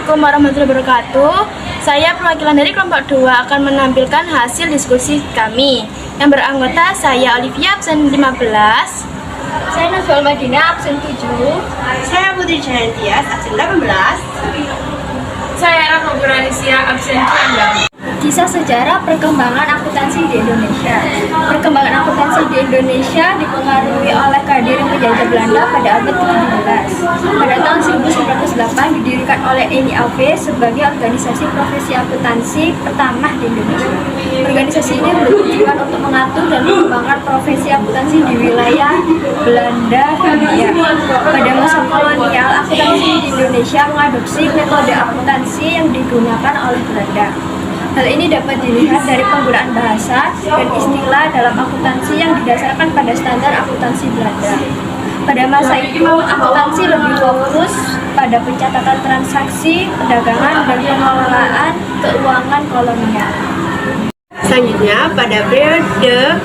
Assalamualaikum warahmatullahi wabarakatuh. Saya perwakilan dari kelompok 2 akan menampilkan hasil diskusi kami yang beranggota saya Olivia absen 15, saya Nazwal Madinah absen 7, saya Putri Jayantias absen 18, saya Rahma Buranisia absen 9. Kisah sejarah perkembangan akuntansi di Indonesia. Perkembangan akuntansi di Indonesia dipengaruhi oleh kehadiran penjajah Belanda pada abad ke-17. Pada tahun 1908 didirikan oleh NIAV sebagai organisasi profesi akuntansi pertama di Indonesia. Organisasi ini bertujuan untuk mengatur dan mengembangkan profesi akuntansi di wilayah Belanda Hindia. Pada masa kolonial, akuntansi di Indonesia mengadopsi metode akuntansi yang digunakan oleh Belanda. Hal ini dapat dilihat dari penggunaan bahasa dan istilah dalam akuntansi yang didasarkan pada standar akuntansi Belanda. Pada masa itu, akuntansi lebih fokus pada pencatatan transaksi, perdagangan, dan pengelolaan keuangan kolonial. Selanjutnya, pada periode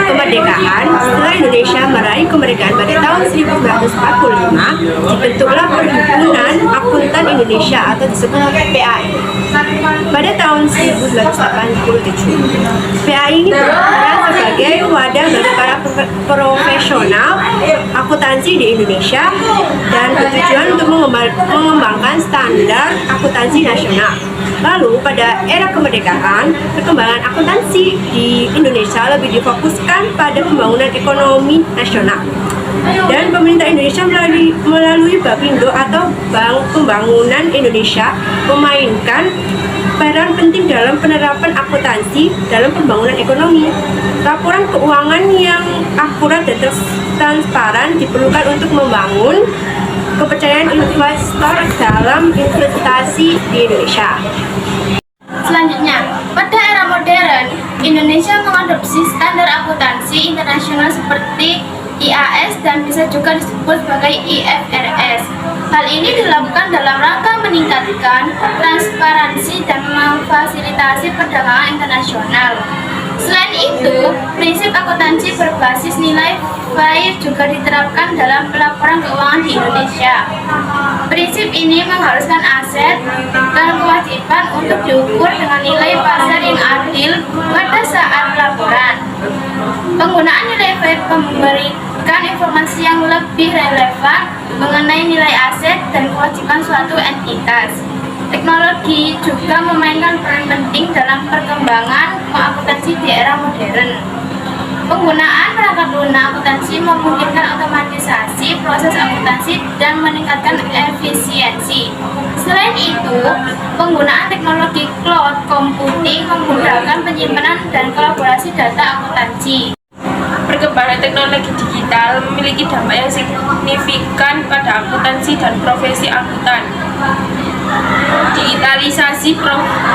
kemerdekaan, setelah Indonesia meraih kemerdekaan pada tahun 1945, dibentuklah Perhimpunan Akuntan Indonesia atau disebut PAI. Pada tahun 1987, PAI ini berperan sebagai wadah bagi para profesional akuntansi di Indonesia dan bertujuan untuk mengembangkan standar akuntansi nasional. Lalu, pada era kemerdekaan, perkembangan akuntansi di Indonesia lebih difokuskan pada pembangunan ekonomi nasional. Dan pemerintah Indonesia melalui Bapindo atau Bank Pembangunan Indonesia memainkan peran penting dalam penerapan akuntansi dalam pembangunan ekonomi. Laporan keuangan yang akurat dan transparan diperlukan untuk membangun kepercayaan investor dalam investasi di Indonesia. Selanjutnya, pada era modern, Indonesia mengadopsi standar akuntansi internasional seperti IAS dan bisa juga disebut sebagai IFRS. Hal ini dilakukan dalam rangka meningkatkan transparansi dan memfasilitasi perdagangan internasional. Selain itu, prinsip akuntansi berbasis nilai fair juga diterapkan dalam pelaporan keuangan di Indonesia. Prinsip ini mengharuskan aset dan kewajiban untuk diukur dengan nilai pasar yang adil pada saat pelaporan. Penggunaan nilai fair memberikan informasi yang lebih relevan mengenai nilai aset dan kewajiban suatu entitas. Teknologi juga memainkan peran penting dalam perkembangan akuntansi di era modern. Penggunaan perangkat lunak akuntansi memungkinkan otomatisasi proses akuntansi dan meningkatkan efisiensi. Selain itu, penggunaan teknologi cloud computing memudahkan penyimpanan dan kolaborasi data akuntansi. Perkembangan teknologi digital memiliki dampak yang signifikan pada akuntansi dan profesi akuntan. Digitalisasi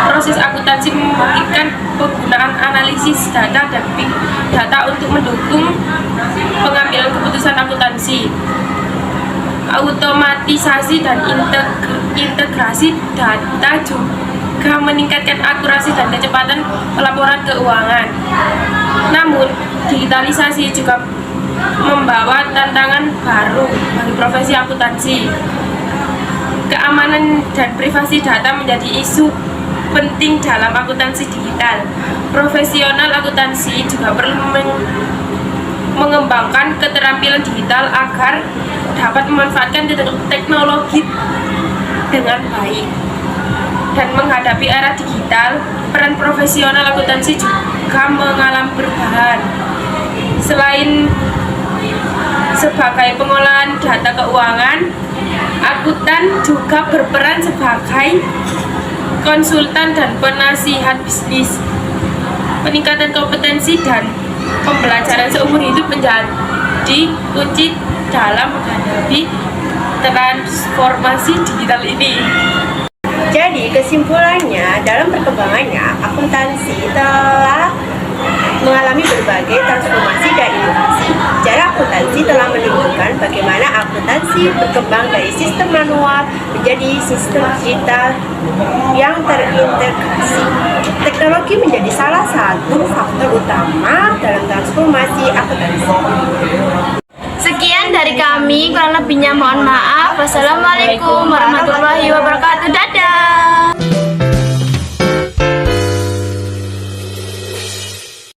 proses akuntansi memungkinkan penggunaan analisis data dan big data untuk mendukung pengambilan keputusan akuntansi. Automatisasi dan integrasi data juga meningkatkan akurasi dan kecepatan pelaporan keuangan. Namun, digitalisasi juga membawa tantangan baru bagi profesi akuntansi. Keamanan dan privasi data menjadi isu penting dalam akuntansi digital. Profesional akuntansi juga perlu mengembangkan keterampilan digital agar dapat memanfaatkan teknologi dengan baik. Dan menghadapi era digital, peran profesional akuntansi juga mengalami perubahan. Selain sebagai pengolahan data keuangan, akuntan juga berperan sebagai konsultan dan penasihat bisnis. Peningkatan kompetensi dan pembelajaran seumur hidup menjadi kunci dalam menghadapi transformasi digital ini. Jadi, kesimpulannya, dalam perkembangannya, akuntansi telah mengalami berbagai transformasi dan inovasi. Sejarah akuntansi telah menunjukkan bagaimana akuntansi berkembang dari sistem manual menjadi sistem digital yang terintegrasi. Teknologi menjadi salah satu faktor utama dalam transformasi akuntansi. Sekian dari kami, kurang lebihnya mohon maaf. Wassalamualaikum warahmatullahi wabarakatuh.